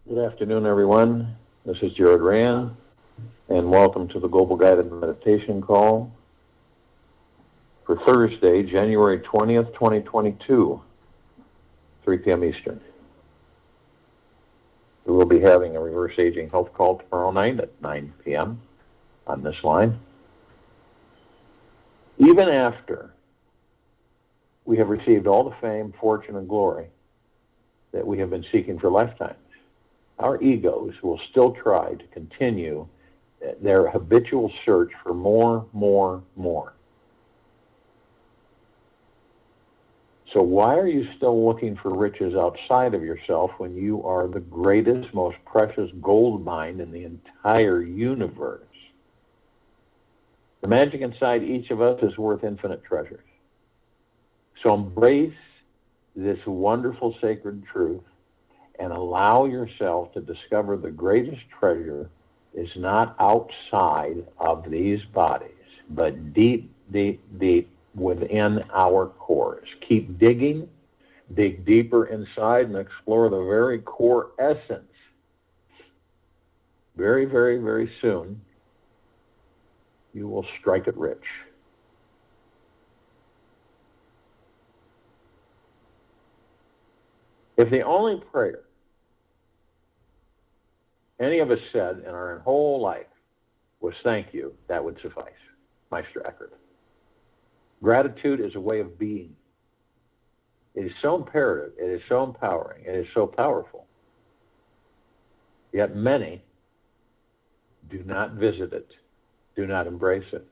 Good afternoon, everyone. This is Jared Rand, and welcome to the Global Guided Meditation Call for Thursday, January 20th, 2022, 3 p.m. Eastern. We will be having a reverse aging health call tomorrow night at 9 p.m. on this line. Even after we have received all the fame, fortune, and glory that we have been seeking for lifetimes, our egos will still try to continue their habitual search for more. So why are you still looking for riches outside of yourself when you are the greatest, most precious gold mine in the entire universe? The magic inside each of us is worth infinite treasures. So embrace this wonderful sacred truth and allow yourself to discover the greatest treasure is not outside of these bodies, but deep within our cores. Keep digging, dig deeper inside, and explore the very core essence. Very, very, very soon, you will strike it rich. If the only prayer any of us said in our whole life was thank you, that would suffice. Meister Eckhart. Gratitude is a way of being. It is so imperative, it is so empowering, it is so powerful. Yet many do not visit it, do not embrace it.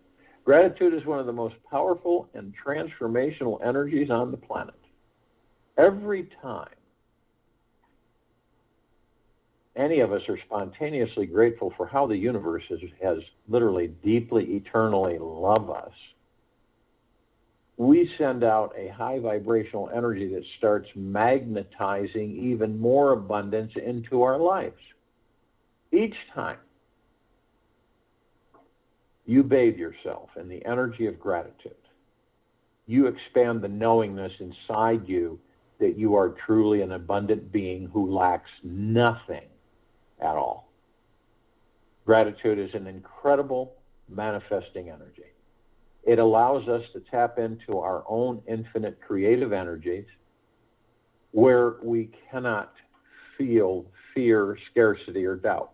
Gratitude is one of the most powerful and transformational energies on the planet. Every time any of us are spontaneously grateful for how the universe has literally, deeply, eternally loved us, we send out a high vibrational energy that starts magnetizing even more abundance into our lives. Each time you bathe yourself in the energy of gratitude, you expand the knowingness inside you that you are truly an abundant being who lacks nothing at all. Gratitude is an incredible manifesting energy. It allows us to tap into our own infinite creative energies where we cannot feel fear, scarcity, or doubt.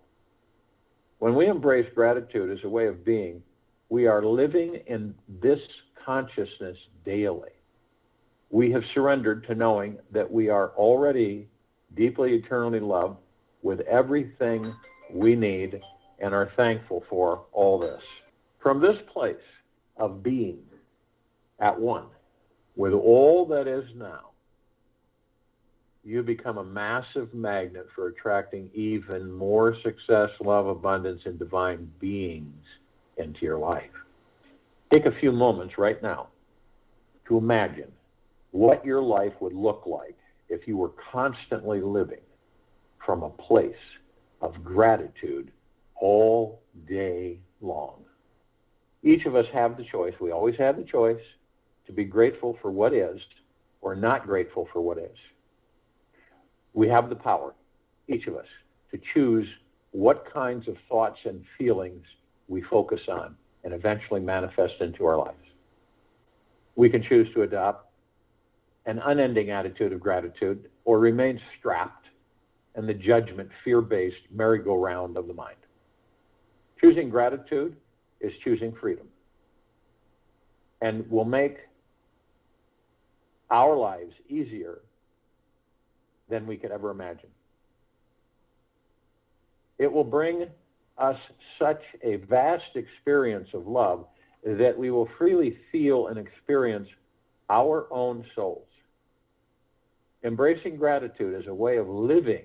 When we embrace gratitude as a way of being, we are living in this consciousness daily. We have surrendered to knowing that we are already deeply, eternally loved with everything we need and are thankful for all this. From this place of being at one with all that is now, you become a massive magnet for attracting even more success, love, abundance, and divine beings into your life. Take a few moments right now to imagine what your life would look like if you were constantly living from a place of gratitude all day long. Each of us have the choice, we always have the choice, to be grateful for what is or not grateful for what is. We have the power, each of us, to choose what kinds of thoughts and feelings we focus on and eventually manifest into our lives. We can choose to adopt an unending attitude of gratitude or remain strapped in the judgment, fear-based merry-go-round of the mind. Choosing gratitude is choosing freedom and will make our lives easier than we could ever imagine. It will bring us such a vast experience of love that we will freely feel and experience our own souls. Embracing gratitude as a way of living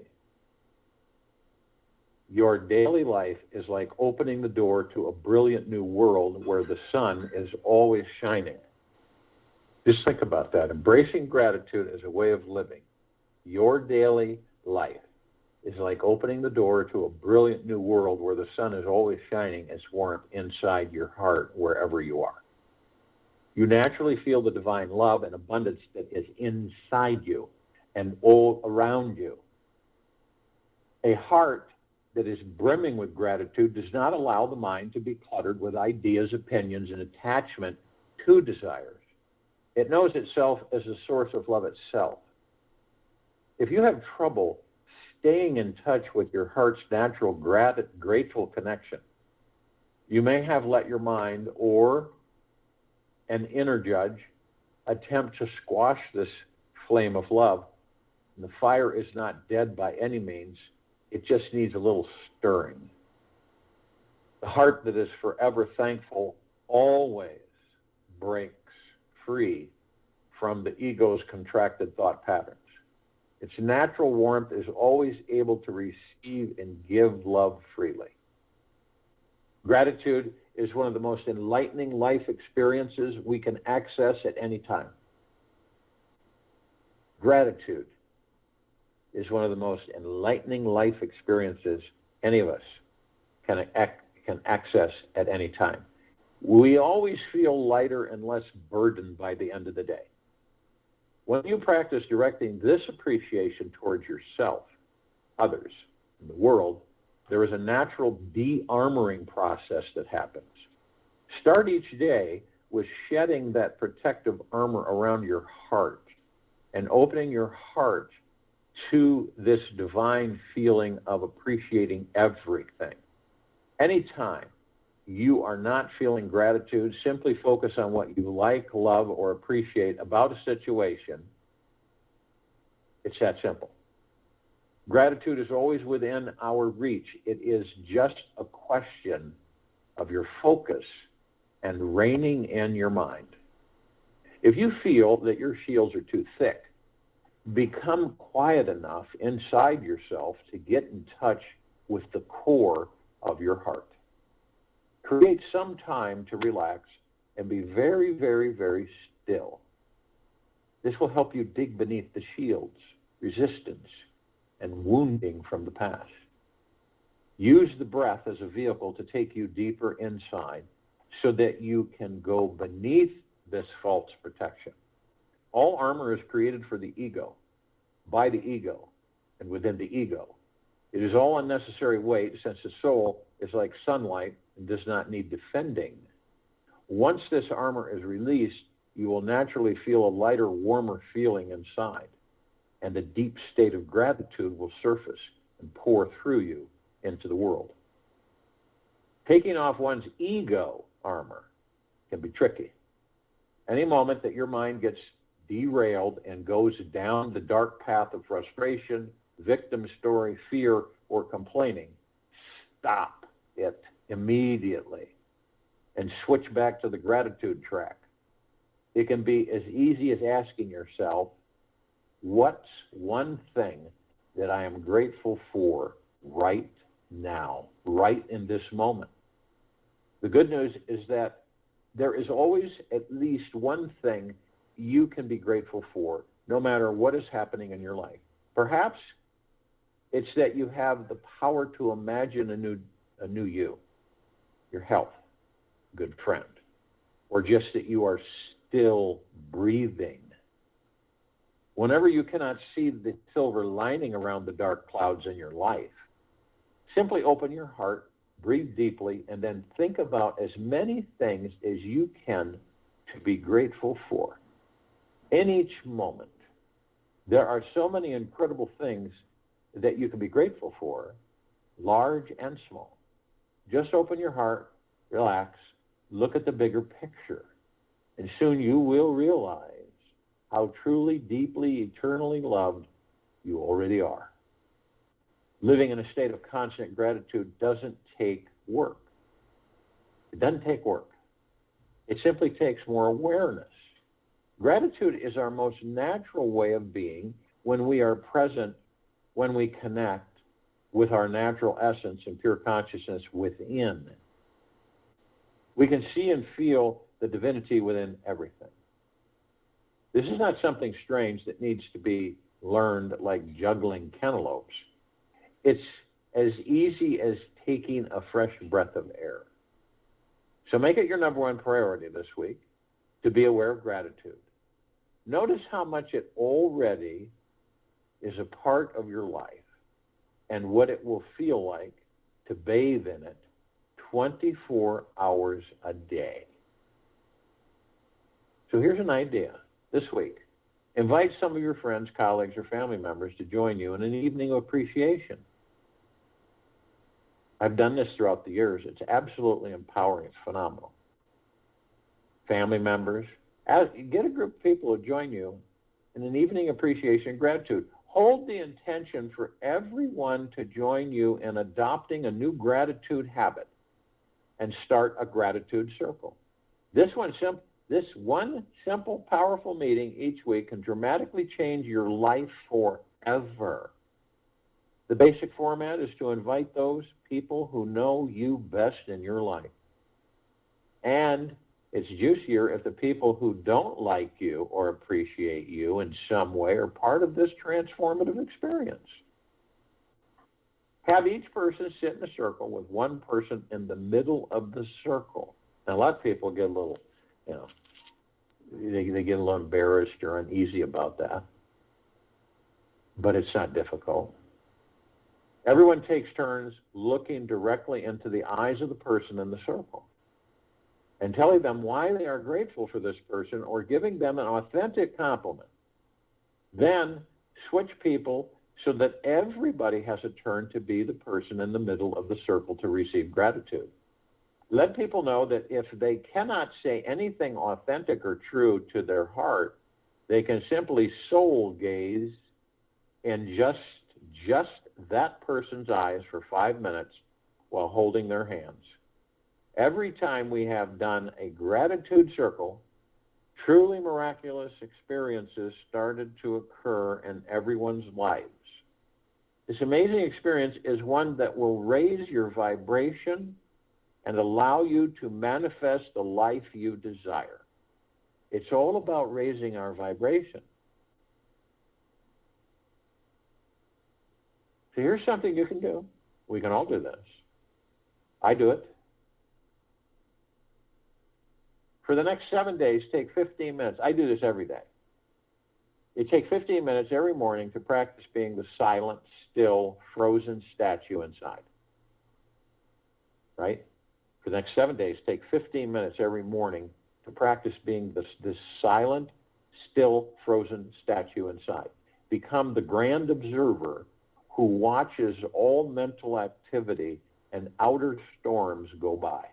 your daily life is like opening the door to a brilliant new world where the sun is always shining. Just think about that. Embracing gratitude as a way of living your daily life is like opening the door to a brilliant new world where the sun is always shining as warmth inside your heart wherever you are. You naturally feel the divine love and abundance that is inside you and all around you. A heart that is brimming with gratitude does not allow the mind to be cluttered with ideas, opinions, and attachment to desires. It knows itself as a source of love itself. If you have trouble staying in touch with your heart's natural grateful connection, you may have let your mind or an inner judge attempt to squash this flame of love. And the fire is not dead by any means. It just needs a little stirring. The heart that is forever thankful always breaks free from the ego's contracted thought patterns. Its natural warmth is always able to receive and give love freely. Gratitude is one of the most enlightening life experiences we can access at any time. Gratitude is one of the most enlightening life experiences any of us can access at any time. We always feel lighter and less burdened by the end of the day. When you practice directing this appreciation towards yourself, others, and the world, there is a natural de-armoring process that happens. Start each day with shedding that protective armor around your heart and opening your heart to this divine feeling of appreciating everything. Anytime you are not feeling gratitude, simply focus on what you like, love, or appreciate about a situation. It's that simple. Gratitude is always within our reach. It is just a question of your focus and reining in your mind. If you feel that your shields are too thick, become quiet enough inside yourself to get in touch with the core of your heart. Create some time to relax and be very, very, very still. This will help you dig beneath the shields, resistance, and wounding from the past. Use the breath as a vehicle to take you deeper inside so that you can go beneath this false protection. All armor is created for the ego, by the ego, and within the ego. It is all unnecessary weight since the soul is like sunlight and does not need defending. Once this armor is released, you will naturally feel a lighter, warmer feeling inside, and a deep state of gratitude will surface and pour through you into the world. Taking off one's ego armor can be tricky. Any moment that your mind gets derailed and goes down the dark path of frustration, victim story, fear, or complaining, stop it immediately and switch back to the gratitude track. It can be as easy as asking yourself, what's one thing that I am grateful for right now, right in this moment? The good news is that there is always at least one thing you can be grateful for, no matter what is happening in your life. Perhaps it's that you have the power to imagine a new you, your health, good friend, or just that you are still breathing. Whenever you cannot see the silver lining around the dark clouds in your life, simply open your heart, breathe deeply, and then think about as many things as you can to be grateful for. In each moment, there are so many incredible things that you can be grateful for, large and small. Just open your heart, relax, look at the bigger picture, and soon you will realize how truly, deeply, eternally loved you already are. Living in a state of constant gratitude doesn't take work. It doesn't take work. It simply takes more awareness. Gratitude is our most natural way of being when we are present, when we connect with our natural essence and pure consciousness within. We can see and feel the divinity within everything. This is not something strange that needs to be learned like juggling cantaloupes. It's as easy as taking a fresh breath of air. So make it your number one priority this week to be aware of gratitude. Notice how much it already is a part of your life. and what it will feel like to bathe in it 24 hours a day. So here's an idea this week. Invite some of your friends, colleagues, or family members to join you in an evening of appreciation. I've done this throughout the years. It's absolutely empowering. It's phenomenal. Family members, get a group of people to join you in an evening of appreciation and gratitude. Hold the intention for everyone to join you in adopting a new gratitude habit and start a gratitude circle. This one simple, powerful meeting each week can dramatically change your life forever. The basic format is to invite those people who know you best in your life. And it's juicier if the people who don't like you or appreciate you in some way are part of this transformative experience. Have each person sit in a circle with one person in the middle of the circle. Now, a lot of people get a little, they get a little embarrassed or uneasy about that. But it's not difficult. Everyone takes turns looking directly into the eyes of the person in the circle and telling them why they are grateful for this person or giving them an authentic compliment. Then switch people so that everybody has a turn to be the person in the middle of the circle to receive gratitude. Let people know that if they cannot say anything authentic or true to their heart, they can simply soul gaze in just that person's eyes for 5 minutes while holding their hands. Every time we have done a gratitude circle, truly miraculous experiences started to occur in everyone's lives. This amazing experience is one that will raise your vibration and allow you to manifest the life you desire. It's all about raising our vibration. So here's something you can do. We can all do this. I do it. For the next 7 days, take 15 minutes. I do this every day. You take 15 minutes every morning to practice being the silent, still, frozen statue inside. Right? For the next 7 days, take 15 minutes every morning to practice being this silent, still, frozen statue inside. Become the grand observer who watches all mental activity and outer storms go by.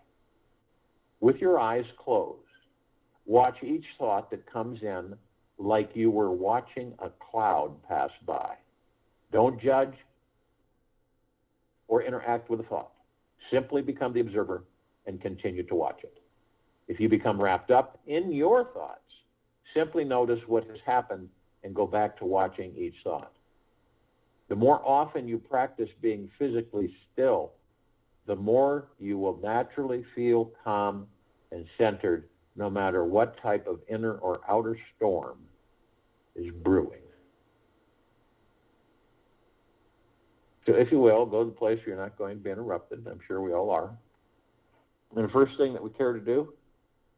With your eyes closed, watch each thought that comes in like you were watching a cloud pass by. Don't judge or interact with the thought. Simply become the observer and continue to watch it. If you become wrapped up in your thoughts, simply notice what has happened and go back to watching each thought. The more often you practice being physically still, the more you will naturally feel calm and centered no matter what type of inner or outer storm is brewing. So if you will, go to the place where you're not going to be interrupted. I'm sure we all are. And the first thing that we care to do,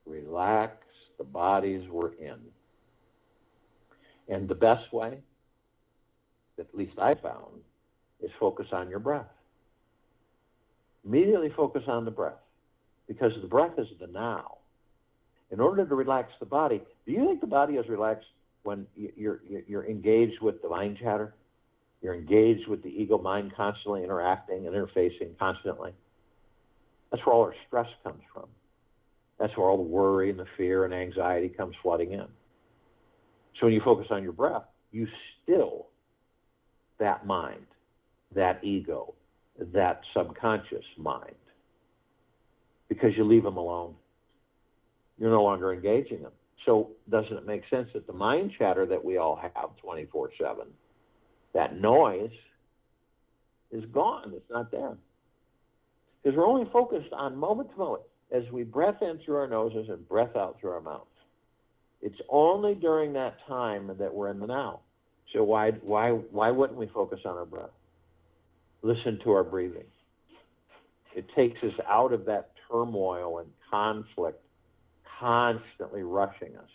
relax the bodies we're in. And the best way, at least I found, is focus on your breath. Immediately focus on the breath, because the breath is the now. In order to relax the body, do you think the body is relaxed when you're engaged with the mind chatter? You're engaged with the ego mind constantly interacting and interfacing constantly. That's where all our stress comes from. That's where all the worry and the fear and anxiety comes flooding in. So when you focus on your breath, you still that mind, that ego, that subconscious mind, because you leave them alone. You're no longer engaging them. So doesn't it make sense that the mind chatter that we all have 24/7, that noise is gone? It's not there. Because we're only focused on moment to moment as we breath in through our noses and breath out through our mouths. It's only during that time that we're in the now. So why wouldn't we focus on our breath? Listen to our breathing. It takes us out of that turmoil and conflict constantly rushing us.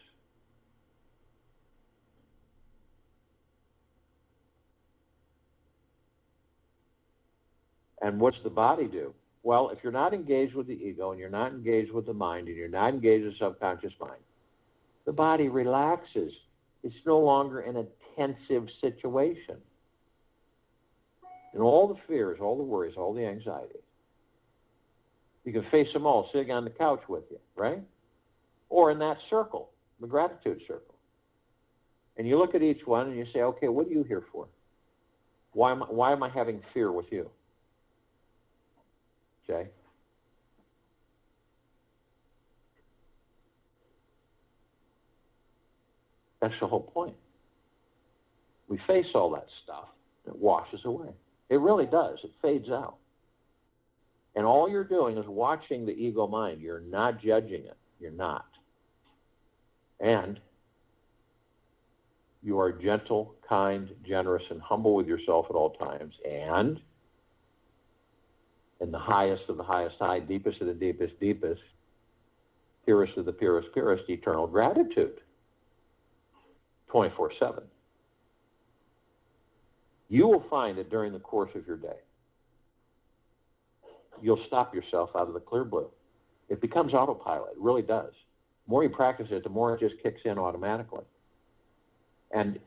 And what's the body do? Well, if you're not engaged with the ego and you're not engaged with the mind and you're not engaged with the subconscious mind, the body relaxes. It's no longer an intensive situation. And all the fears, all the worries, all the anxieties, you can face them all sitting on the couch with you, right? Or in that circle, the gratitude circle. And you look at each one and you say, okay, what are you here for? Why am I having fear with you? Jay? That's the whole point. We face all that stuff. It washes away. It really does. It fades out. And all you're doing is watching the ego mind. You're not judging it. You're not. And you are gentle, kind, generous, and humble with yourself at all times. And in the highest of the highest high, deepest of the deepest, deepest, purest of the purest, purest, eternal gratitude. 24/7. You will find that during the course of your day, you'll stop yourself out of the clear blue. It becomes autopilot. It really does. The more you practice it, the more it just kicks in automatically. And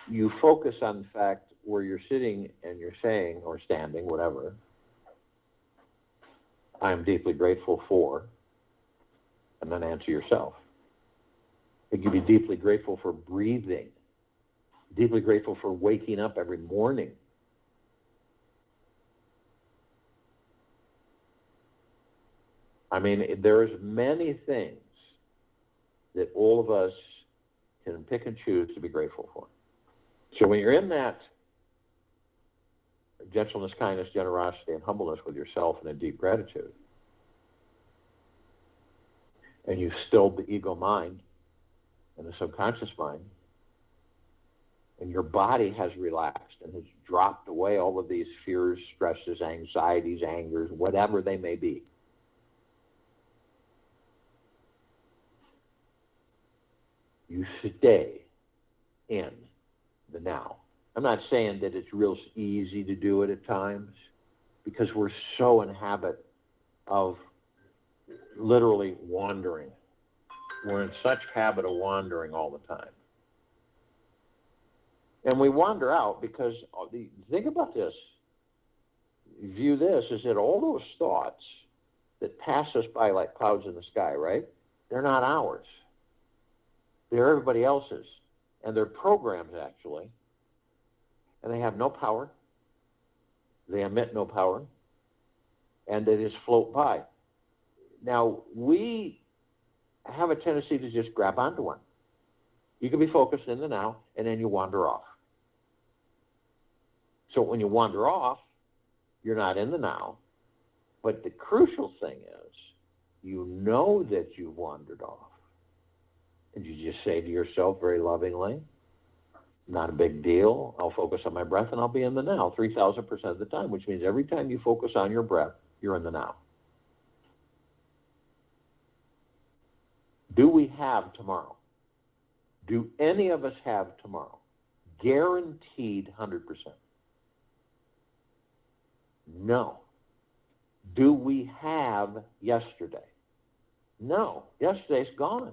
you focus on the fact where you're sitting and you're saying, or standing, whatever, I am deeply grateful for, and then answer yourself. You can be deeply grateful for breathing, deeply grateful for waking up every morning. I mean, there's many things that all of us can pick and choose to be grateful for. So when you're in that gentleness, kindness, generosity, and humbleness with yourself and a deep gratitude, and you've stilled the ego mind and the subconscious mind, and your body has relaxed and has dropped away all of these fears, stresses, anxieties, angers, whatever they may be. You stay in the now. I'm not saying that it's real easy to do it at times, because we're so in habit of literally wandering. We're in such habit of wandering all the time. And we wander out because, think about this, view this, is that all those thoughts that pass us by like clouds in the sky, right? They're not ours. They're everybody else's. And they're programs, actually. And they have no power. They emit no power. And they just float by. Now, we have a tendency to just grab onto one. You can be focused in the now, and then you wander off. So when you wander off, you're not in the now. But the crucial thing is, you know that you've wandered off. And you just say to yourself very lovingly, not a big deal. I'll focus on my breath and I'll be in the now 3,000% of the time, which means every time you focus on your breath, you're in the now. Do we have tomorrow? Do any of us have tomorrow? Guaranteed 100%. No. Do we have yesterday? No. Yesterday's gone.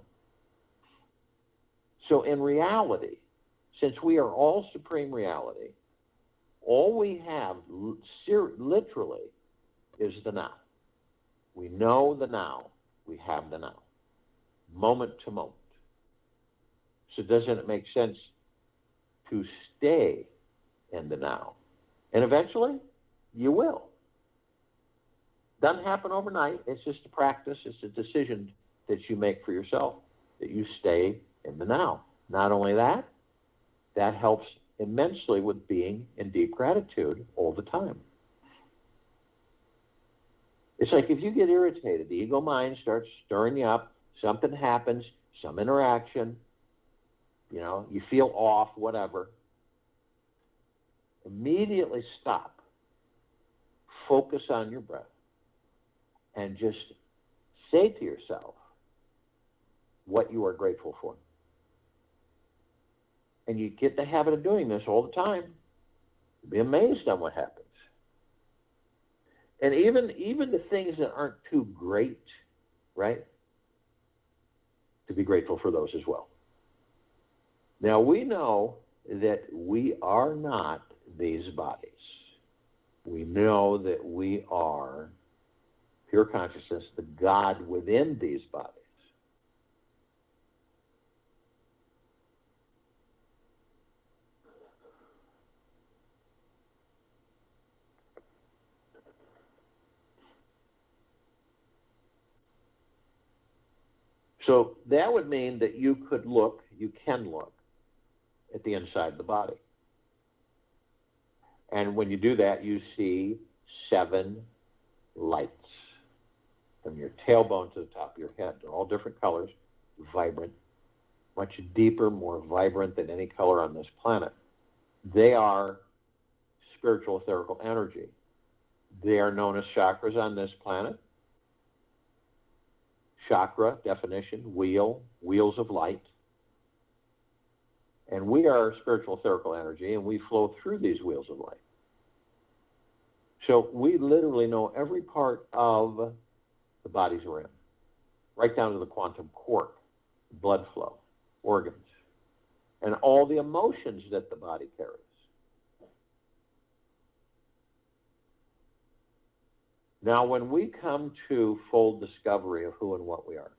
So in reality, since we are all supreme reality, all we have literally is the now. We know the now. We have the now. Moment to moment. So doesn't it make sense to stay in the now? And eventually, you will. Doesn't happen overnight. It's just a practice. It's a decision that you make for yourself, that you stay in the now. Not only that, that helps immensely with being in deep gratitude all the time. It's like if you get irritated, the ego mind starts stirring you up, something happens, some interaction, you feel off, whatever. Immediately stop. Focus on your breath. And just say to yourself what you are grateful for. And you get the habit of doing this all the time. You'll be amazed on what happens. And even the things that aren't too great, right? To be grateful for those as well. Now, we know that we are not these bodies. We know that we are pure consciousness, the God within these bodies. So that would mean that you can look at the inside of the body. And when you do that, you see 7 lights from your tailbone to the top of your head. They're all different colors, vibrant, much deeper, more vibrant than any color on this planet. They are spiritual etherical energy. They are known as chakras on this planet. Chakra, definition, wheels of light. And we are spiritual etherical energy, and we flow through these wheels of light. So we literally know every part of the bodies we're in, right down to the quantum quark, blood flow, organs, and all the emotions that the body carries. Now, when we come to full discovery of who and what we are,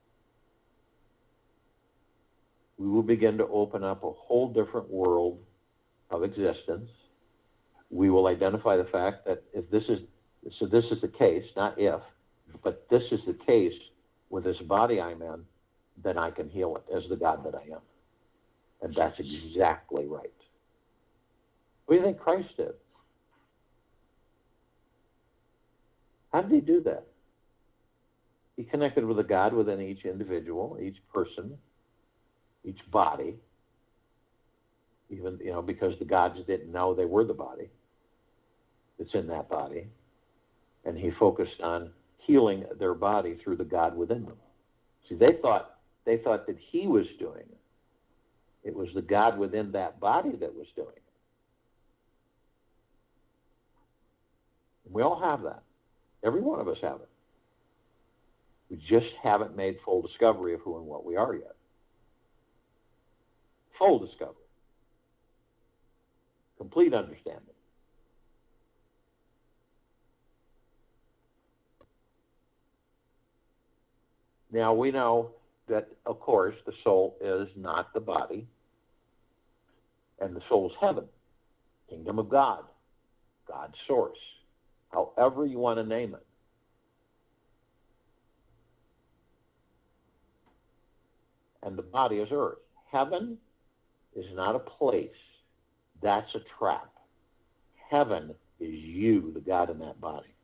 we will begin to open up a whole different world of existence. We will identify the fact that if this is the case, not if, but this is the case with this body I'm in, then I can heal it as the God that I am. And that's exactly right. What do you think Christ did? How did he do that? He connected with a God within each individual, each person, each body, even, because the gods didn't know they were the body that's in that body. And he focused on healing their body through the God within them. See, they thought that he was doing it. It was the God within that body that was doing it. We all have that. Every one of us have it. We just haven't made full discovery of who and what we are yet. Full discovery. Complete understanding. Now, we know that, of course, the soul is not the body, and the soul is heaven, kingdom of God, God's source, however you want to name it. And the body is earth. Heaven is not a place. That's a trap. Heaven is you, the God in that body.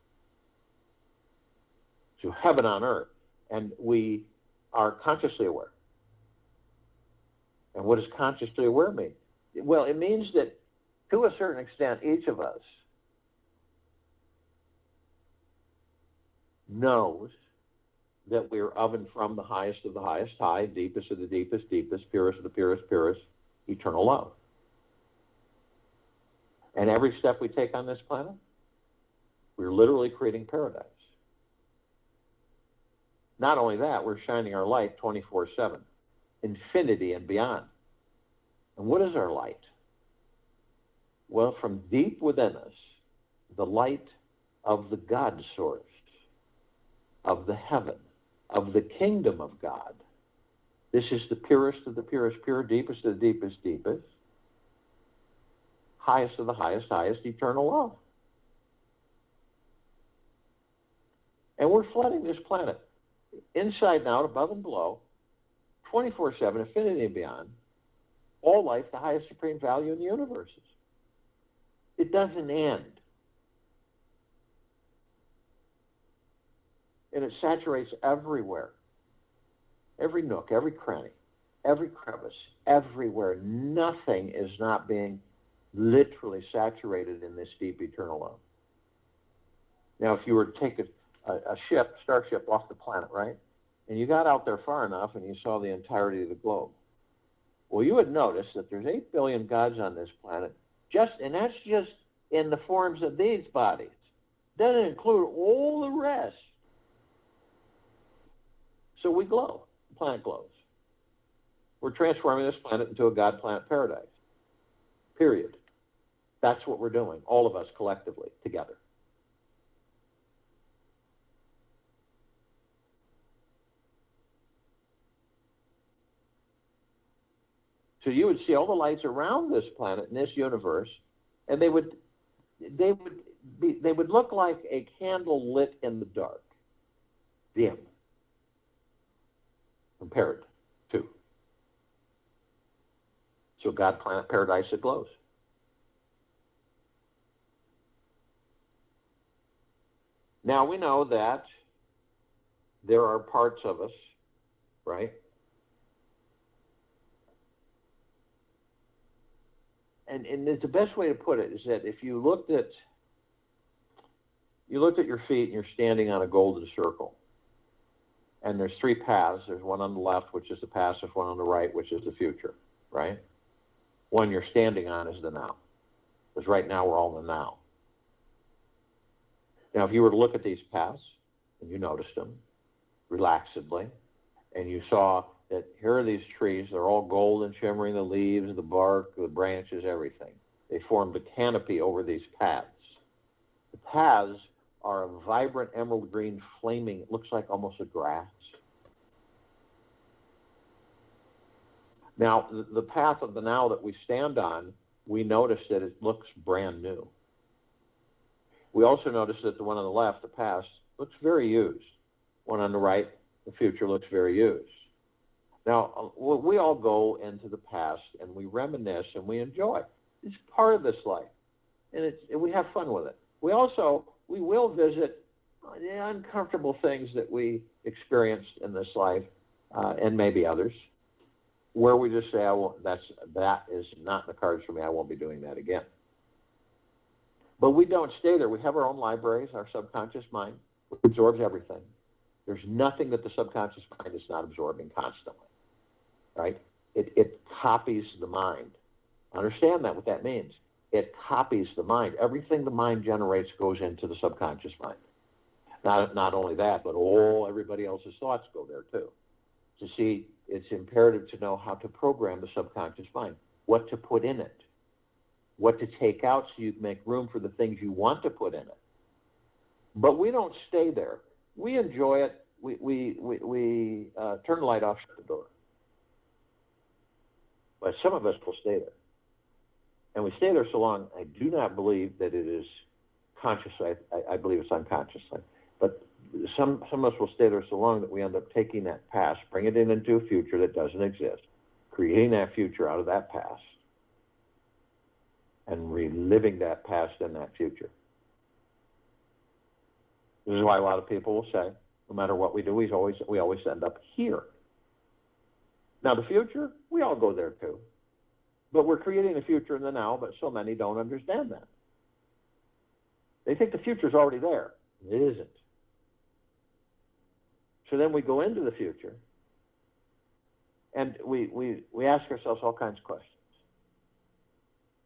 So heaven on earth. And we are consciously aware. And what does consciously aware mean? Well, it means that to a certain extent, each of us knows that we're of and from the highest of the highest high, deepest of the deepest deepest, purest of the purest purest, eternal love. And every step we take on this planet, we're literally creating paradise. Not only that, we're shining our light 24/7, infinity and beyond. And what is our light? Well, from deep within us, the light of the God source, of the heaven, of the kingdom of God. This is the purest of the purest pure, deepest of the deepest deepest, highest of the highest highest, eternal love. And we're flooding this planet, inside and out, above and below, 24/7, infinity and beyond, all life, the highest supreme value in the universes. It doesn't end. And it saturates everywhere. Every nook, every cranny, every crevice, everywhere. Nothing is not being literally saturated in this deep eternal love. Now, if you were to take a starship off the planet, right? And you got out there far enough and you saw the entirety of the globe. Well, you would notice that there's 8 billion gods on this planet, and that's just in the forms of these bodies. doesn't include all the rest. So we glow. The planet glows. We're transforming this planet into a God planet paradise. Period. That's what we're doing, all of us collectively, together. So you would see all the lights around this planet in this universe, and they would look like a candle lit in the dark, dim, compared to. So God planet paradise, it glows. Now we know that there are parts of us, right? And the best way to put it is that if you looked at your feet and you're standing on a golden circle, and there's three paths. There's one on the left, which is the past. There's one on the right, which is the future, right? One you're standing on is the now. Because right now we're all in the now. Now, if you were to look at these paths, and you noticed them relaxedly, and you saw that here are these trees, they're all golden, shimmering, the leaves, the bark, the branches, everything. They formed a canopy over these paths. The paths are a vibrant emerald green flaming, it looks like almost a grass. Now, the path of the now that we stand on, we notice that it looks brand new. We also notice that the one on the left, the past, looks very used. One on the right, the future, looks very used. Now, we all go into the past and we reminisce and we enjoy. It's part of this life, and we have fun with it. We will visit the uncomfortable things that we experienced in this life, and maybe others, where we just say, that is not in the cards for me. I won't be doing that again. But we don't stay there. We have our own libraries, our subconscious mind, which absorbs everything. There's nothing that the subconscious mind is not absorbing constantly, right? It copies the mind. Understand that, what that means. It copies the mind. Everything the mind generates goes into the subconscious mind. Not only that, but everybody else's thoughts go there too. So see, it's imperative to know how to program the subconscious mind, what to put in it, what to take out so you can make room for the things you want to put in it. But we don't stay there. We enjoy it. We turn the light off, shut the door. But some of us will stay there. And we stay there so long, I do not believe that it is consciously. I believe it's unconsciously. But some of us will stay there so long that we end up taking that past, bringing it into a future that doesn't exist, creating that future out of that past, and reliving that past in that future. This is why a lot of people will say, no matter what we do, we always end up here. Now, the future, we all go there too. But we're creating a future in the now, but so many don't understand that. They think the future's already there. It isn't. So then we go into the future, and we ask ourselves all kinds of questions.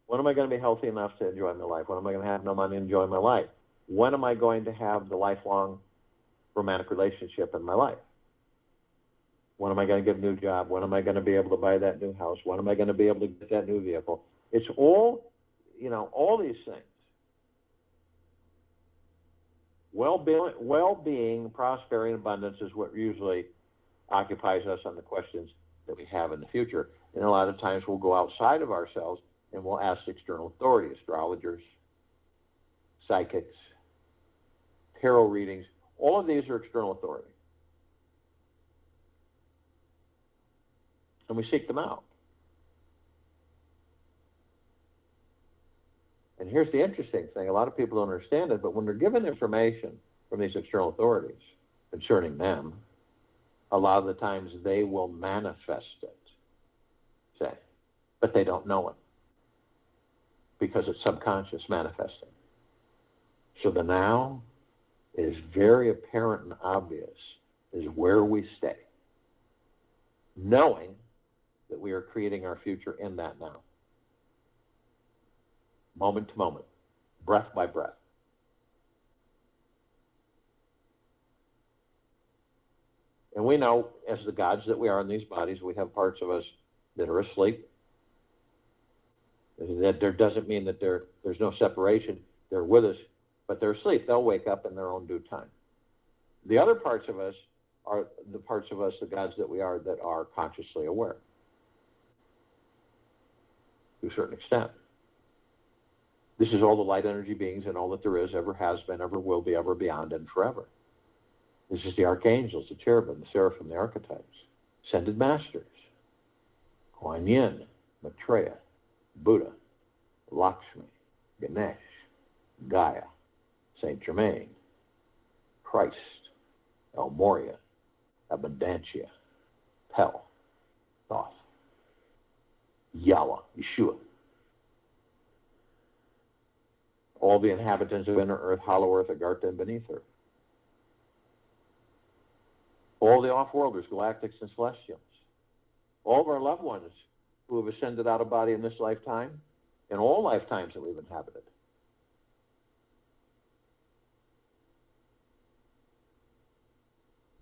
When am I going to be healthy enough to enjoy my life? When am I going to have no money to enjoy my life? When am I going to have the lifelong romantic relationship in my life? When am I going to get a new job? When am I going to be able to buy that new house? When am I going to be able to get that new vehicle? It's all, all these things. Well-being, prosperity, and abundance is what usually occupies us on the questions that we have in the future. And a lot of times we'll go outside of ourselves and we'll ask external authorities, astrologers, psychics, tarot readings. All of these are external authority. And we seek them out. And here's the interesting thing. A lot of people don't understand it, but when they're given information from these external authorities concerning them, a lot of the times they will manifest it, say, but they don't know it because it's subconscious manifesting. So the now is very apparent and obvious is where we stay, knowing that we are creating our future in that now. Moment to moment, breath by breath. And we know, as the gods that we are in these bodies, we have parts of us that are asleep. That there doesn't mean that there's no separation. They're with us, but they're asleep. They'll wake up in their own due time. The other parts of us are the parts of us, the gods that we are, that are consciously aware to a certain extent. This is all the light energy beings and all that there is, ever has been, ever will be, ever beyond, and forever. This is the archangels, the cherubim, the seraphim, the archetypes, ascended masters, Kuan Yin, Maitreya, Buddha, Lakshmi, Ganesh, Gaia, Saint Germain, Christ, El Morya, Abundantia, Pel, Thoth, Yahweh, Yeshua. All the inhabitants of inner earth, hollow earth, Agartha, and beneath earth. All the off-worlders, galactics, and celestials. All of our loved ones who have ascended out of body in this lifetime, and all lifetimes that we've inhabited.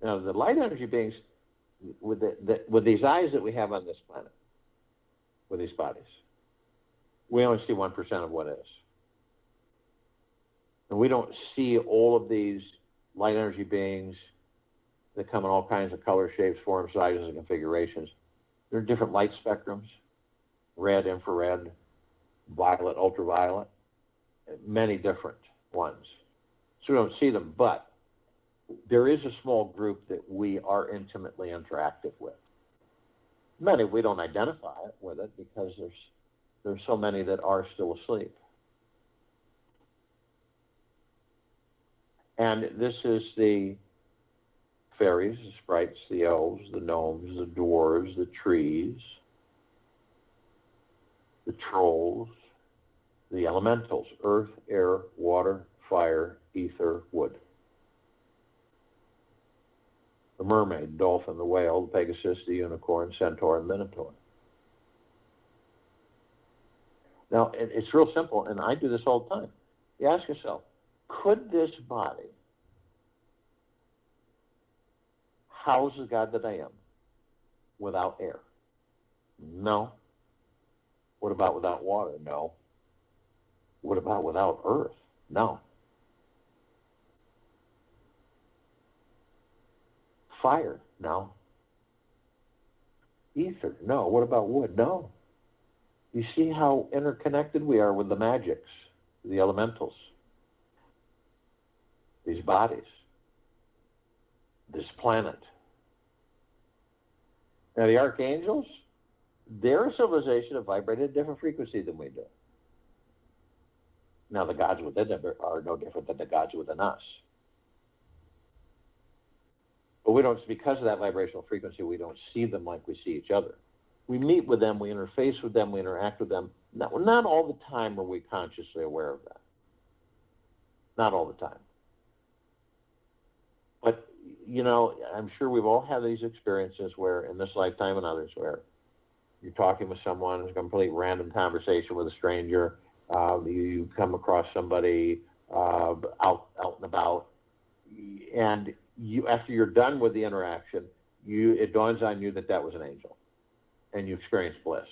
Now, the light energy beings, with these eyes that we have on this planet, with these bodies, we only see 1% of what is. And we don't see all of these light energy beings that come in all kinds of color, shapes, forms, sizes, and configurations. There are different light spectrums, red, infrared, violet, ultraviolet, many different ones. So we don't see them, but there is a small group that we are intimately interactive with. Many we don't identify with it because there's so many that are still asleep. And this is the fairies, the sprites, the elves, the gnomes, the dwarves, the trees, the trolls, the elementals, earth, air, water, fire, ether, wood. The mermaid, dolphin, the whale, the pegasus, the unicorn, centaur, and minotaur. Now, it's real simple, and I do this all the time. You ask yourself, could this body house the God that I am without air? No. What about without water? No. What about without earth? No. Fire? No. Ether? No. What about wood? No. You see how interconnected we are with the magics, the elementals, these bodies, this planet. Now, the archangels, they're a civilization that vibrated at a different frequency than we do. Now, the gods within them are no different than the gods within us. But we don't, because of that vibrational frequency, we don't see them like we see each other. We meet with them, we interface with them, we interact with them. Not all the time are we consciously aware of that. Not all the time. But, you know, I'm sure we've all had these experiences where, in this lifetime and others, where you're talking with someone, it's a complete random conversation with a stranger, you come across somebody out and about, and you, after you're done with the interaction, it dawns on you that that was an angel, and you experience bliss.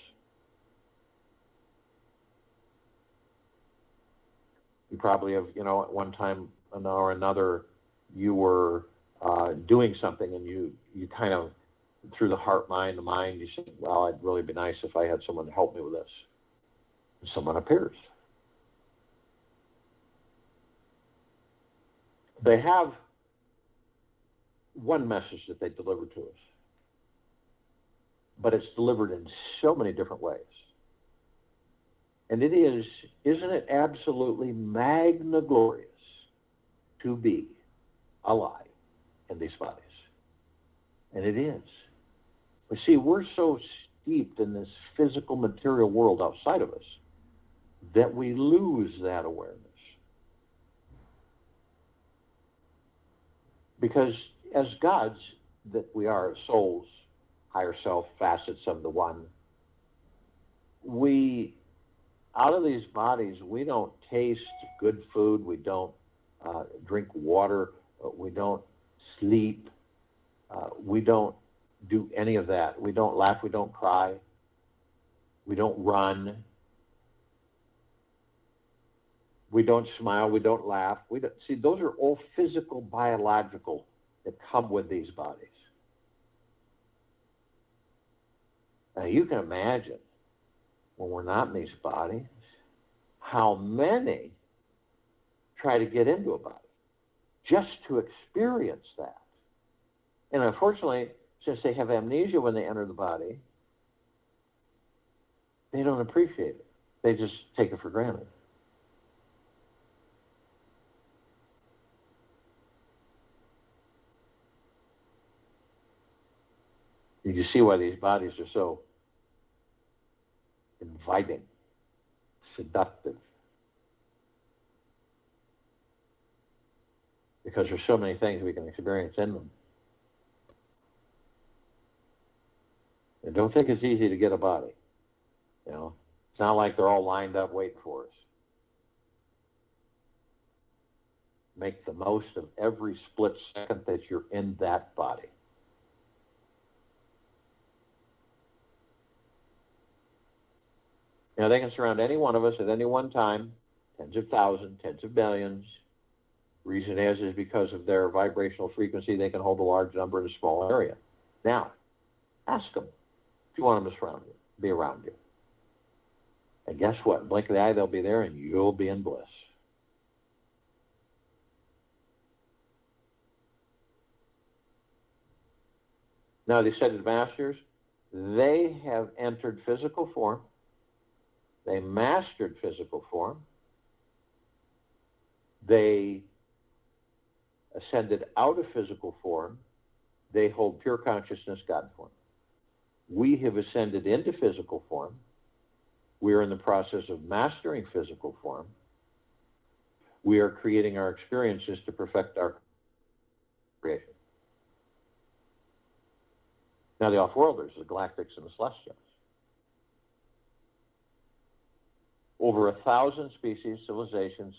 You probably have, you know, at one time or another, you were doing something, and you kind of, through the heart, mind, the mind, you said, well, it'd really be nice if I had someone to help me with this. And someone appears. They have one message that they deliver to us, but it's delivered in so many different ways. And it is, isn't it absolutely magna glorious to be alive in these bodies? And it is. But see, we're so steeped in this physical material world outside of us that we lose that awareness. Because as gods that we are, souls, higher self, facets of the one, we, out of these bodies, we don't taste good food, we don't drink water, we don't sleep, We don't do any of that. We don't laugh. We don't cry. We don't run. We don't smile. We don't laugh. See, those are all physical, biological that come with these bodies. Now, you can imagine when we're not in these bodies, how many try to get into a body just to experience that. And unfortunately, since they have amnesia when they enter the body, they don't appreciate it. They just take it for granted. You see why these bodies are so inviting, seductive. Because there's so many things we can experience in them. And don't think it's easy to get a body. You know, it's not like they're all lined up waiting for us. Make the most of every split second that you're in that body. Now, they can surround any one of us at any one time, tens of thousands, tens of billions. Reason is because of their vibrational frequency, they can hold a large number in a small area. Now, ask them if you want them to surround you, be around you. And guess what? Blink of the eye, they'll be there, and you'll be in bliss. Now, the ascended masters, they have entered physical form. They mastered physical form. They ascended out of physical form. They hold pure consciousness, God form. We have ascended into physical form. We are in the process of mastering physical form. We are creating our experiences to perfect our creation. Now, the off-worlders, the galactics and the celestials. Over 1,000 species, civilizations,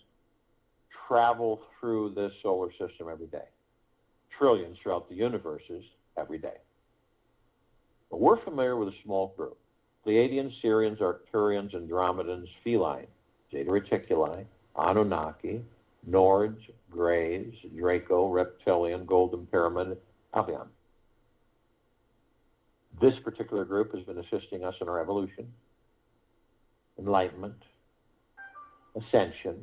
travel through this solar system every day. Trillions throughout the universes every day. But we're familiar with a small group. Pleiadians, Sirians, Arcturians, Andromedans, Feline, Zeta Reticuli, Anunnaki, Nords, Greys, Draco, Reptilian, Golden Pyramid, Albion. This particular group has been assisting us in our evolution, enlightenment, ascension,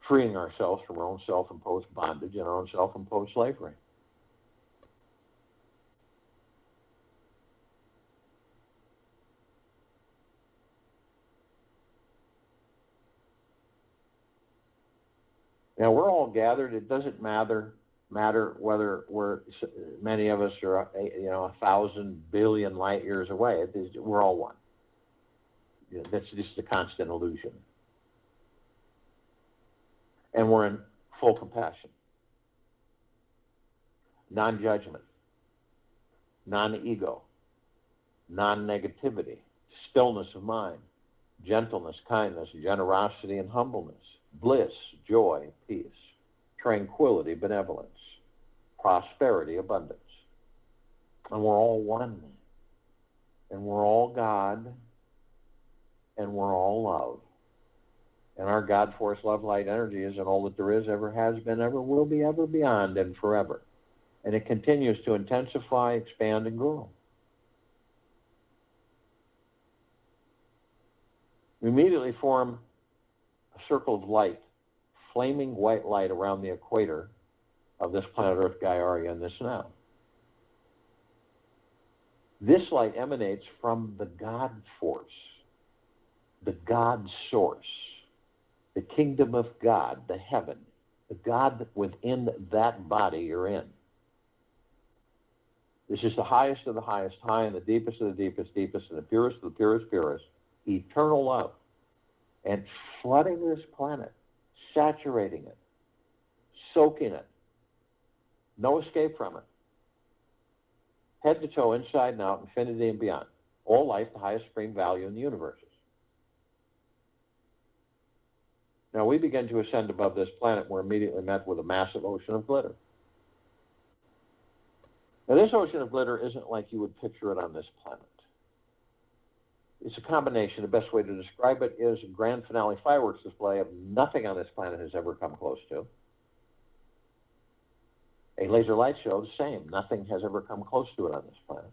freeing ourselves from our own self-imposed bondage and our own self-imposed slavery. Now, we're all gathered. It doesn't matter whether many of us are 1,000 billion light years away. We're all one. That's just a constant illusion. And we're in full compassion, non-judgment, non-ego, non-negativity, stillness of mind, gentleness, kindness, generosity, and humbleness, bliss, joy, peace, tranquility, benevolence, prosperity, abundance. And we're all one. And we're all God. And we're all love. And our God force, love, light, energy is all that there is, ever has been, ever will be, ever beyond, and forever. And it continues to intensify, expand, and grow. We immediately form a circle of light, flaming white light around the equator of this planet Earth, Gaia, and this now. This light emanates from the God force, the God source, the kingdom of God, the heaven, the God within that body you're in. This is the highest of the highest, high, and the deepest of the deepest, deepest, and the purest of the purest, purest, eternal love. And flooding this planet, saturating it, soaking it. No escape from it. Head to toe, inside and out, infinity and beyond. All life, the highest supreme value in the universes. Now, we begin to ascend above this planet. We're immediately met with a massive ocean of glitter. Now, this ocean of glitter isn't like you would picture it on this planet. It's a combination. The best way to describe it is a grand finale fireworks display of nothing on this planet has ever come close to. A laser light show, the same. Nothing has ever come close to it on this planet.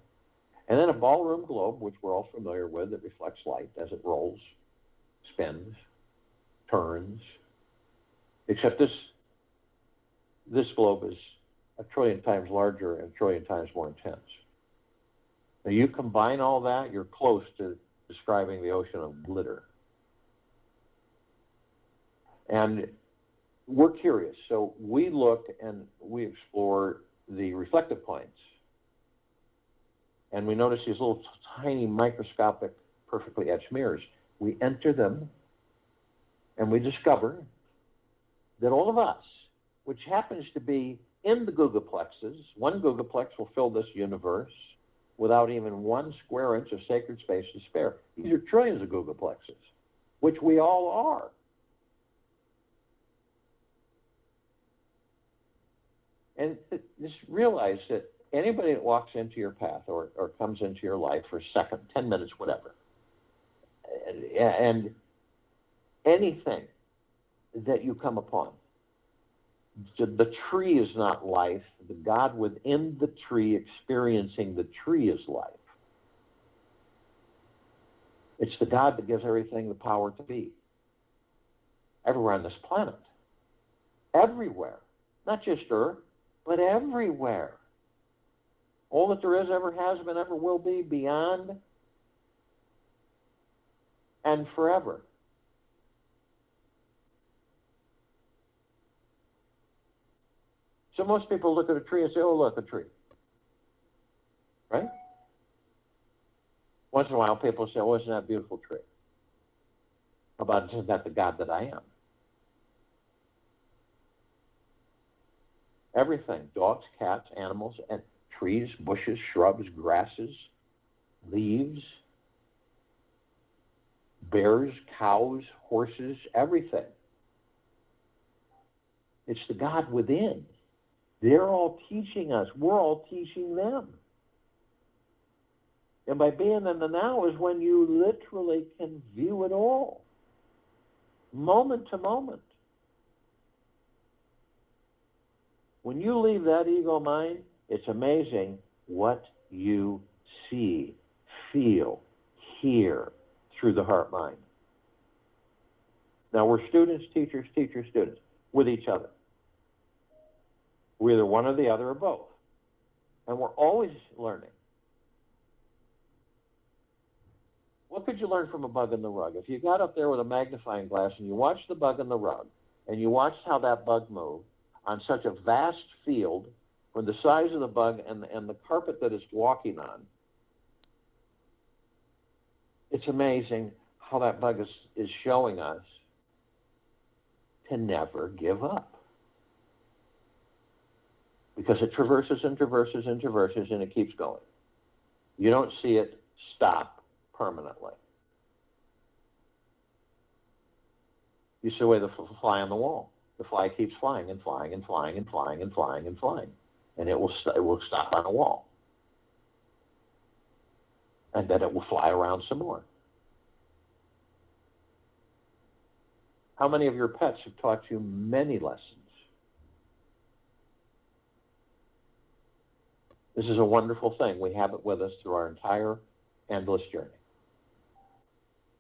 And then a ballroom globe, which we're all familiar with, that reflects light as it rolls, spins, turns. Except this globe is 1 trillion times larger and 1 trillion times more intense. Now, you combine all that, you're close to describing the ocean of glitter. And we're curious, so we look and we explore the reflective points. And we notice these little tiny microscopic, perfectly etched mirrors. We enter them and we discover that all of us, which happens to be in the gigaplexes, one gigaplex will fill this universe without even 1 square inch of sacred space to spare. These are trillions of gigaplexes, which we all are. And just realize that anybody that walks into your path or comes into your life for a second, 10 minutes, whatever, and anything that you come upon, the tree is not life. The God within the tree experiencing the tree is life. It's the God that gives everything the power to be. Everywhere on this planet. Everywhere. Not just Earth, but everywhere. All that there is, ever has been, ever will be, beyond and forever. So most people look at a tree and say, oh, look, a tree. Right? Once in a while, people say, oh, isn't that a beautiful tree? How about, isn't that the God that I am? Everything, dogs, cats, animals, and trees, bushes, shrubs, grasses, leaves, bears, cows, horses, everything. It's the God within. They're all teaching us. We're all teaching them. And by being in the now is when you literally can view it all, moment to moment. When you leave that ego mind, it's amazing what you see, feel, hear through the heart mind. Now, we're students, teachers, students, with each other. We're either one or the other or both. And we're always learning. What could you learn from a bug in the rug? If you got up there with a magnifying glass and you watched the bug in the rug, and you watched how that bug moved on such a vast field, from the size of the bug and the carpet that it's walking on, it's amazing how that bug is showing us to never give up. Because it traverses and traverses and traverses, and it keeps going. You don't see it stop permanently. You see the way the fly on the wall. The fly keeps flying and flying and flying and flying and flying and flying. And it will stop on a wall. And then it will fly around some more. How many of your pets have taught you many lessons? This is a wonderful thing. We have it with us through our entire endless journey.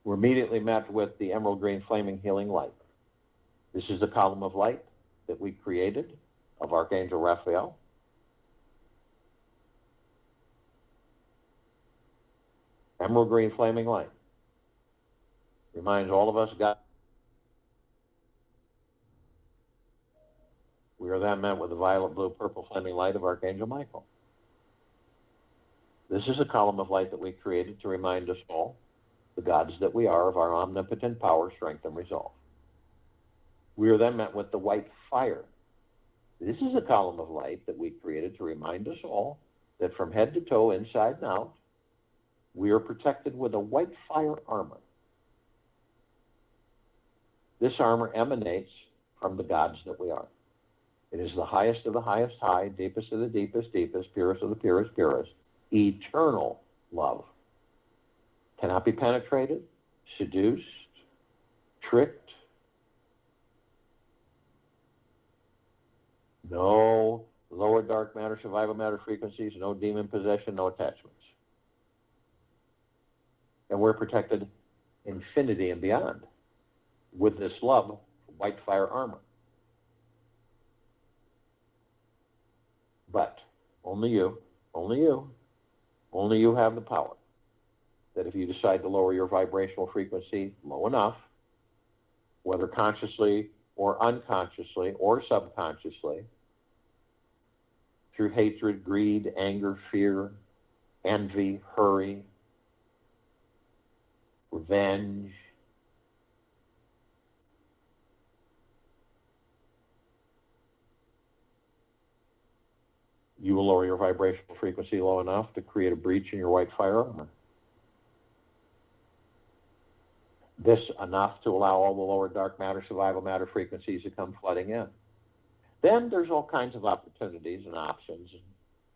We're immediately met with the emerald green flaming healing light. This is the column of light that we created of Archangel Raphael. Emerald green flaming light. Reminds all of us God. We are then met with the violet, blue, purple flaming light of Archangel Michael. This is a column of light that we created to remind us all, the gods that we are, of our omnipotent power, strength, and resolve. We are then met with the white fire. This is a column of light that we created to remind us all that from head to toe, inside and out, we are protected with a white fire armor. This armor emanates from the gods that we are. It is the highest of the highest high, deepest of the deepest deepest, purest of the purest purest, eternal love. Cannot be penetrated, seduced, tricked. No lower dark matter, survival matter frequencies, no demon possession, no attachments. And we're protected infinity and beyond with this love, white fire armor. But only you have the power that if you decide to lower your vibrational frequency low enough, whether consciously or unconsciously or subconsciously, through hatred, greed, anger, fear, envy, hurry, revenge, you will lower your vibrational frequency low enough to create a breach in your white fire armor. This enough to allow all the lower dark matter, survival matter frequencies to come flooding in. Then there's all kinds of opportunities and options.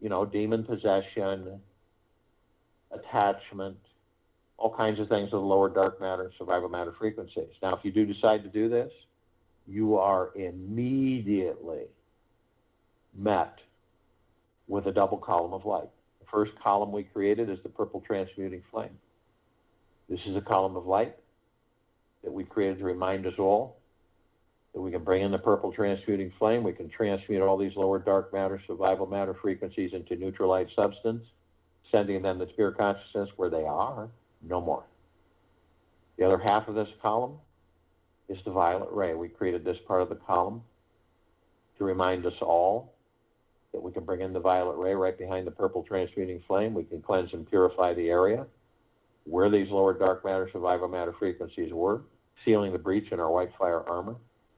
Demon possession, attachment, all kinds of things of the lower dark matter, survival matter frequencies. Now, if you do decide to do this, you are immediately met with a double column of light. The first column we created is the purple transmuting flame. This is a column of light that we created to remind us all that we can bring in the purple transmuting flame. We can transmute all these lower dark matter, survival matter frequencies into neutral light substance, sending them to spirit consciousness where they are, no more. The other half of this column is the violet ray. We created this part of the column to remind us all that we can bring in the violet ray right behind the purple transmuting flame. We can cleanse and purify the area where these lower dark matter, survival matter frequencies were, sealing the breach in our white fire armor,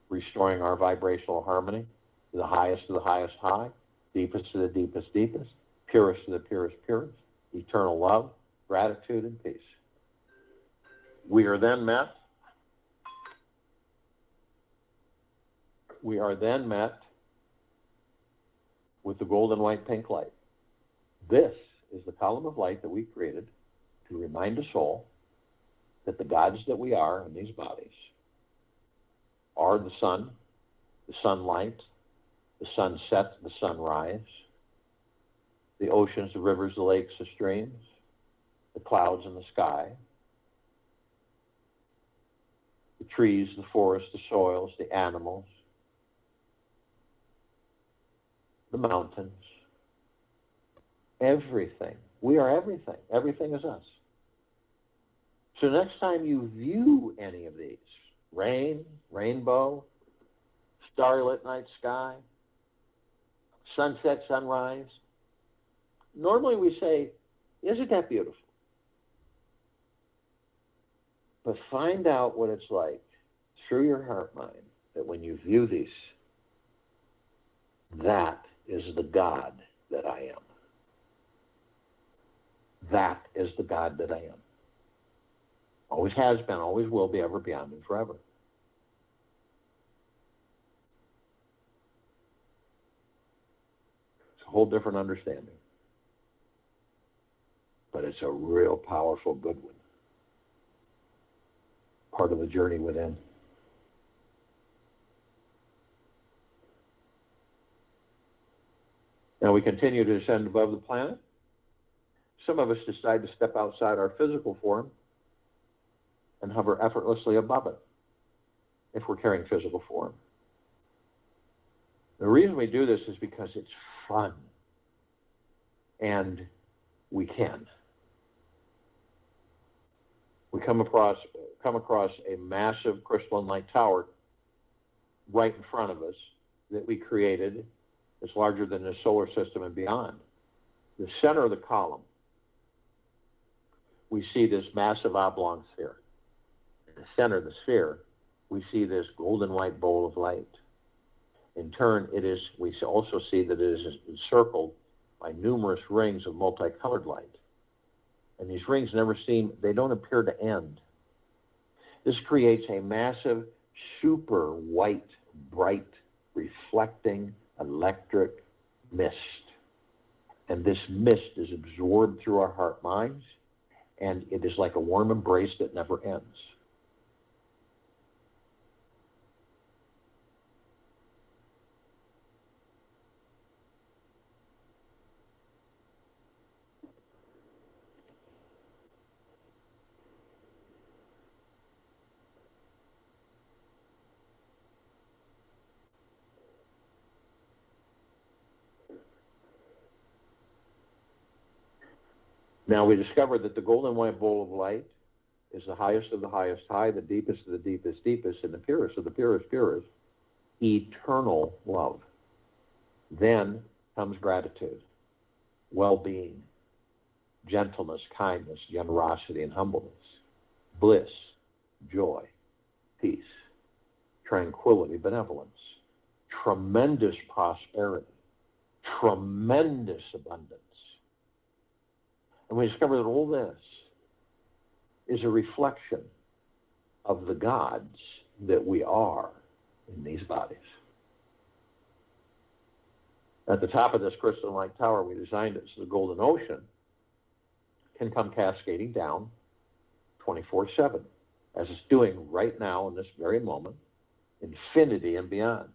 restoring our vibrational harmony to the highest of the highest high, deepest to the deepest deepest, purest to the purest purest, eternal love, gratitude, and peace. We are then met with the golden white pink light. This is the column of light that we created to remind us all that the gods that we are in these bodies are the sun, the sunlight, the sunset, the sunrise, the oceans, the rivers, the lakes, the streams, the clouds and the sky, the trees, the forests, the soils, the animals, the mountains, everything. We are everything. Everything is us. So next time you view any of these, rain, rainbow, starlit night sky, sunset, sunrise, normally we say, isn't that beautiful? But find out what it's like through your heart mind that when you view these, that is the God that I am. That is the God that I am. Always has been, always will be, ever, beyond, and forever. It's a whole different understanding. But it's a real powerful, good one. Part of the journey within. Now we continue to ascend above the planet. Some of us decide to step outside our physical form and hover effortlessly above it if we're carrying physical form. The reason we do this is because it's fun and we can. We come across a massive crystalline light tower right in front of us that we created. It's larger than the solar system and beyond. The center of the column, we see this massive oblong sphere. In the center of the sphere, we see this golden white bowl of light. In turn, we also see that it is encircled by numerous rings of multicolored light. And these rings they don't appear to end. This creates a massive, super white, bright, reflecting, electric mist. And this mist is absorbed through our heart minds, and it is like a warm embrace that never ends. Now we discovered that the golden white bowl of light is the highest of the highest high, the deepest of the deepest deepest, and the purest of the purest purest, eternal love. Then comes gratitude, well-being, gentleness, kindness, generosity, and humbleness, bliss, joy, peace, tranquility, benevolence, tremendous prosperity, tremendous abundance. And we discover that all this is a reflection of the gods that we are in these bodies. At the top of this crystalline light tower, we designed it so the golden ocean can come cascading down 24/7, as it's doing right now in this very moment, infinity and beyond.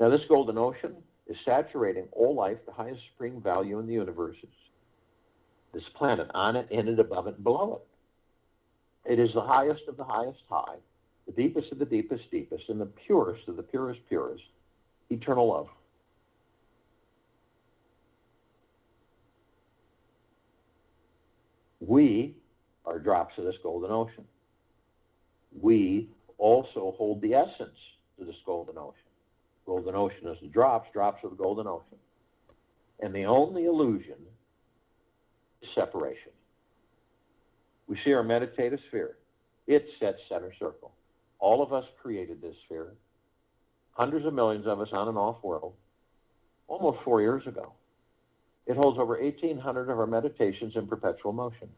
Now, this golden ocean is saturating all life, the highest supreme value in the universe. This planet, on it, in it, above it, and below it. It is the highest of the highest high, the deepest of the deepest deepest, and the purest of the purest purest, eternal love. We are drops of this golden ocean. We also hold the essence of this golden ocean. Golden ocean is the drops of the golden ocean. And the only illusion is separation. We see our meditative sphere. It sets center circle. All of us created this sphere. Hundreds of millions of us on and off world, almost 4 years ago. It holds over 1,800 of our meditations in perpetual motion.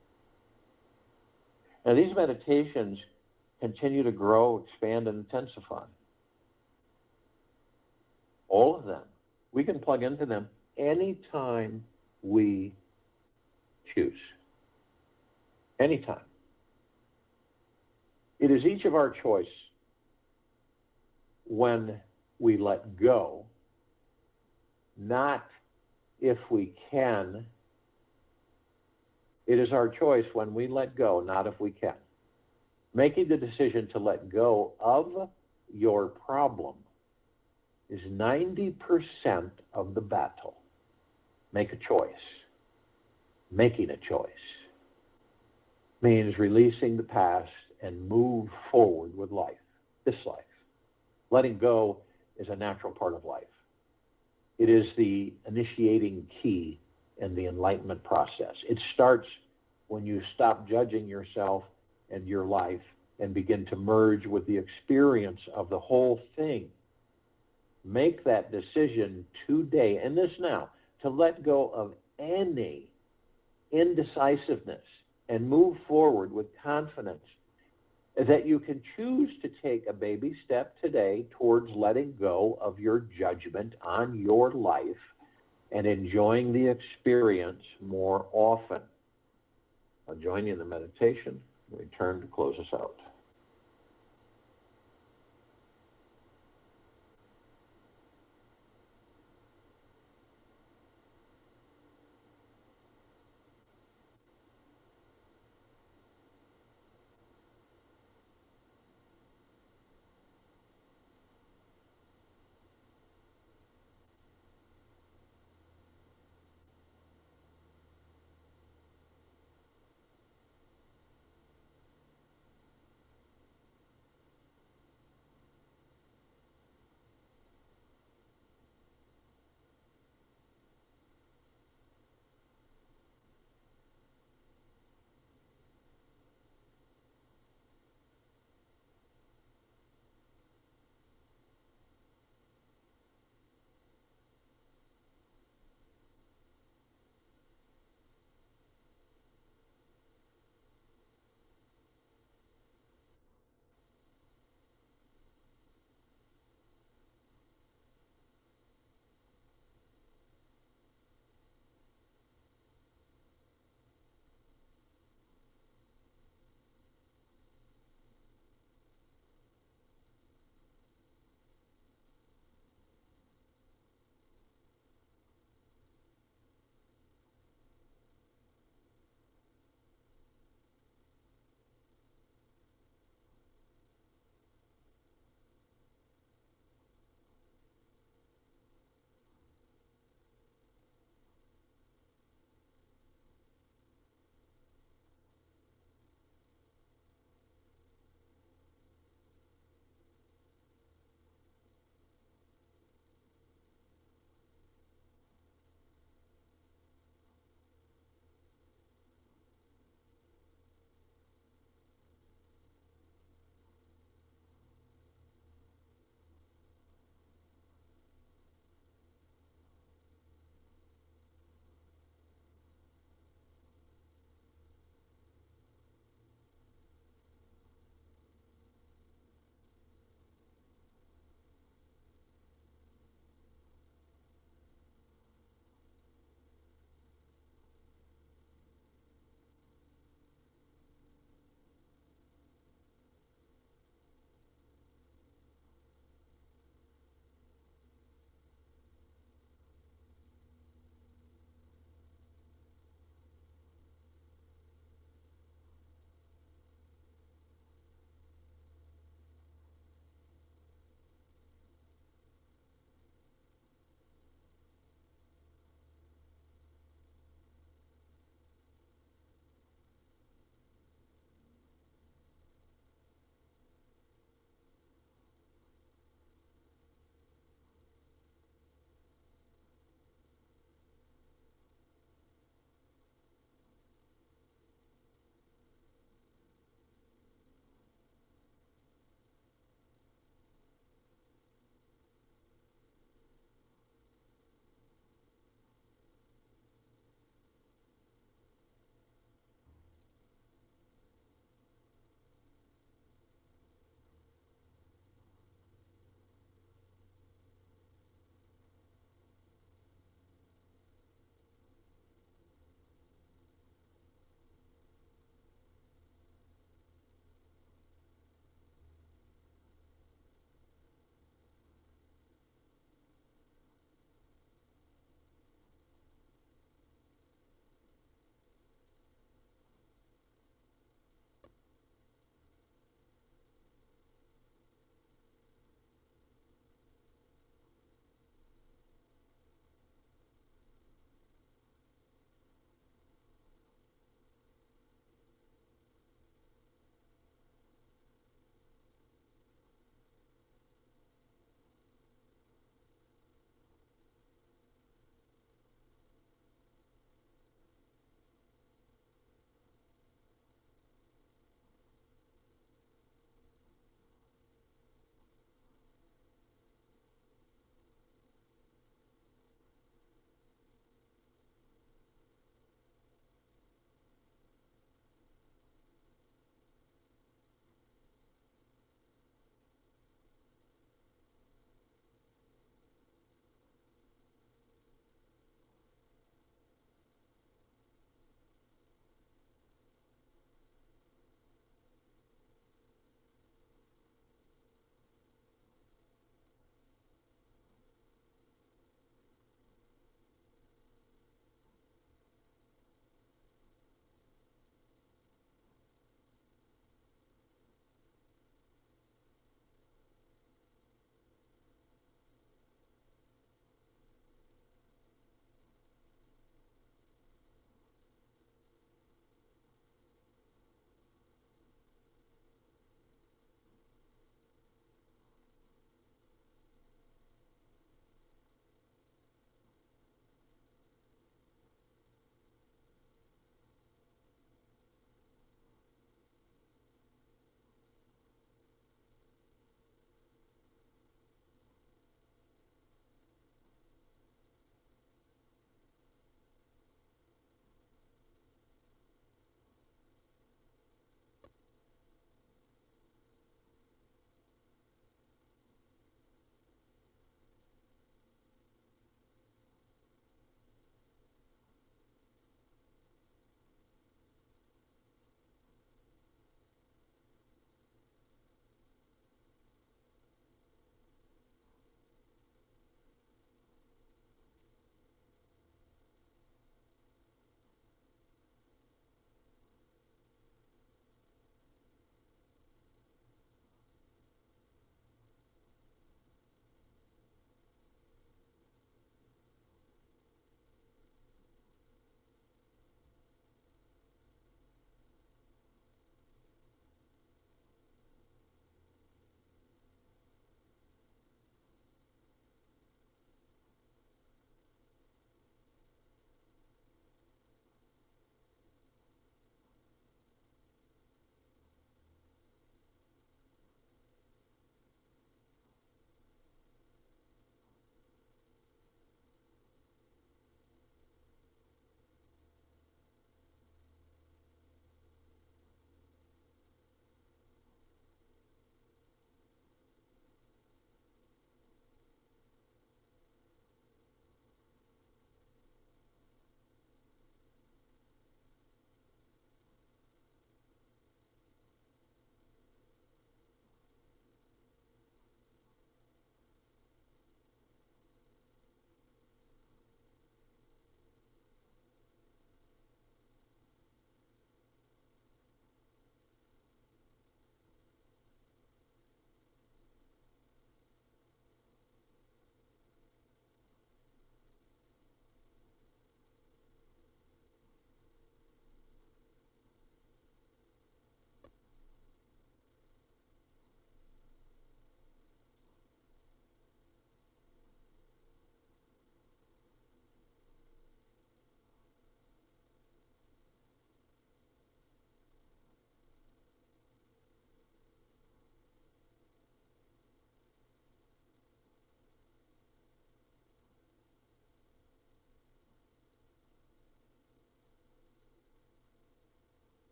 Now, these meditations continue to grow, expand, and intensify. All of them. We can plug into them anytime we choose. Anytime. It is each of our choice when we let go, not if we can. It is our choice when we let go, not if we can. Making the decision to let go of your problem is 90% of the battle. Make a choice. Making a choice means releasing the past and move forward with life, this life. Letting go is a natural part of life. It is the initiating key in the enlightenment process. It starts when you stop judging yourself and your life and begin to merge with the experience of the whole thing. Make that decision today, and this now, to let go of any indecisiveness and move forward with confidence that you can choose to take a baby step today towards letting go of your judgment on your life and enjoying the experience more often. I'll join you in the meditation. We turn to close us out.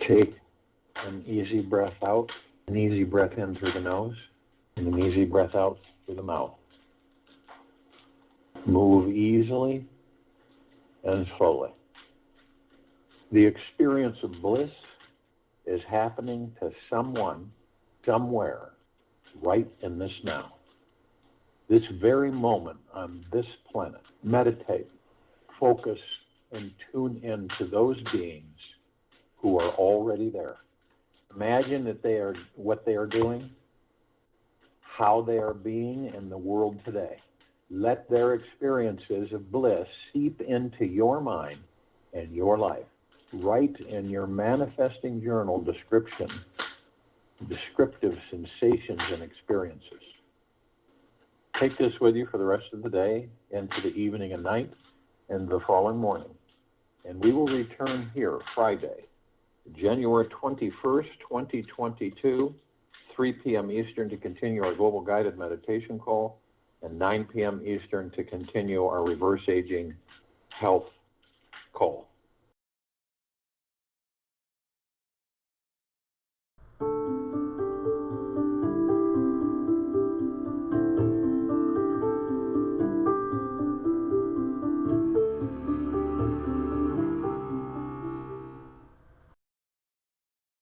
Take an easy breath out, an easy breath in through the nose, and an easy breath out through the mouth. Move easily and slowly. The experience of bliss is happening to someone, somewhere, right in this now. This very moment on this planet. Meditate, focus, and tune in to those beings who are already there. Imagine that what they are doing, how they are being in the world today. Let their experiences of bliss seep into your mind and your life. Write in your manifesting journal descriptive sensations and experiences. Take this with you for the rest of the day, into the evening and night, and the following morning. And we will return here Friday, January 21st, 2022, 3 p.m. Eastern to continue our Global Guided Meditation call, and 9 p.m. Eastern to continue our Reverse Aging Health call.